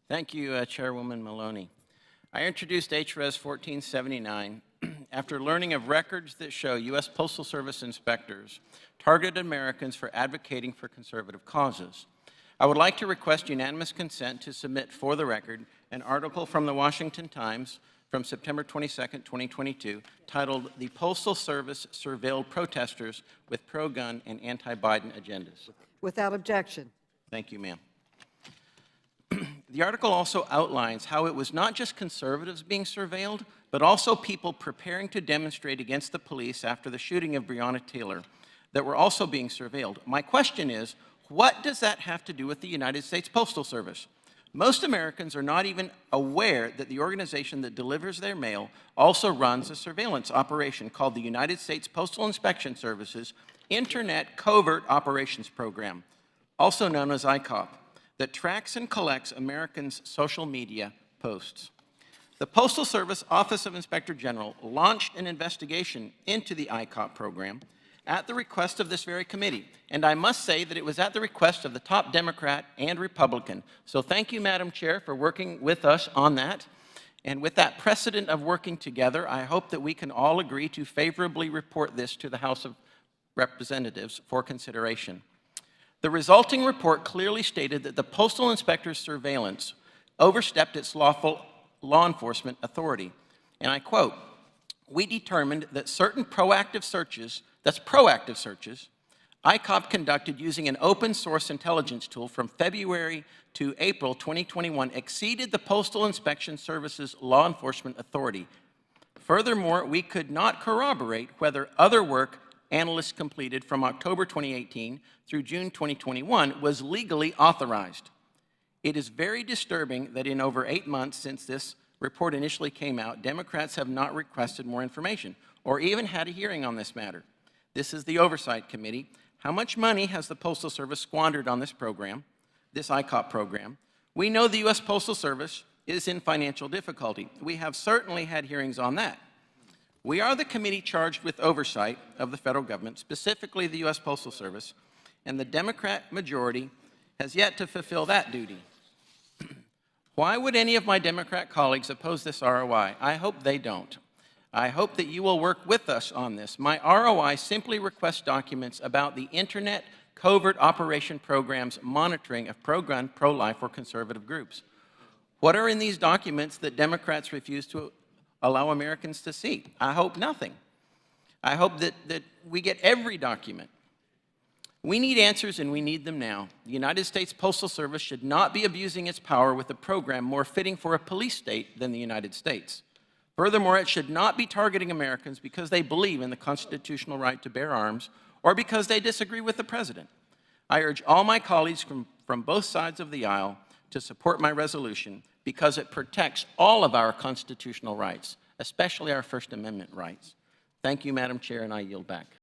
Thank you, Chairwoman Maloney. I introduced HRES 1479 after learning of records that show US Postal Service inspectors targeted Americans for advocating for conservative causes. I would like to request unanimous consent to submit for the record an article from the Washington Times from September 22, 2022, titled "The Postal Service Surveilled Protesters with Pro-Gun and Anti-Biden Agendas." Without objection. Thank you, ma'am. The article also outlines how it was not just conservatives being surveilled, but also people preparing to demonstrate against the police after the shooting of Breonna Taylor that were also being surveilled. My question is, what does that have to do with the United States Postal Service? Most Americans are not even aware that the organization that delivers their mail also runs a surveillance operation called the United States Postal Inspection Service's Internet Covert Operations Program, also known as ICOP, that tracks and collects Americans' social media posts. The Postal Service Office of Inspector General launched an investigation into the ICOP program at the request of this very committee. And I must say that it was at the request of the top Democrat and Republican. So thank you, Madam Chair, for working with us on that. And with that precedent of working together, I hope that we can all agree to favorably report this to the House of Representatives for consideration. The resulting report clearly stated that the Postal Inspector's surveillance overstepped its lawful law enforcement authority. And I quote, "We determined that certain proactive searches, ICOP conducted using an open source intelligence tool from February to April 2021 exceeded the Postal Inspection Service's law enforcement authority. Furthermore, we could not corroborate whether other work analysts completed from October 2018 through June 2021 was legally authorized. It is very disturbing that in over 8 months since this report initially came out, Democrats have not requested more information or even had a hearing on this matter. This is the Oversight Committee. How much money has the Postal Service squandered on this program, this ICOP program? We know the US Postal Service is in financial difficulty. We have certainly had hearings on that. We are the committee charged with oversight of the federal government, specifically the US Postal Service, and the Democrat majority has yet to fulfill that duty. Why would any of my Democrat colleagues oppose this ROI? I hope they don't. I hope that you will work with us on this. My ROI simply requests documents about the Internet Covert Operation Program's monitoring of pro-gun, pro-life, or conservative groups. What are in these documents that Democrats refuse to allow Americans to see? I hope nothing. I hope that we get every document. We need answers, and we need them now. The United States Postal Service should not be abusing its power with a program more fitting for a police state than the United States. Furthermore, it should not be targeting Americans because they believe in the constitutional right to bear arms or because they disagree with the president. I urge all my colleagues from both sides of the aisle to support my resolution because it protects all of our constitutional rights, especially our First Amendment rights. Thank you, Madam Chair, and I yield back.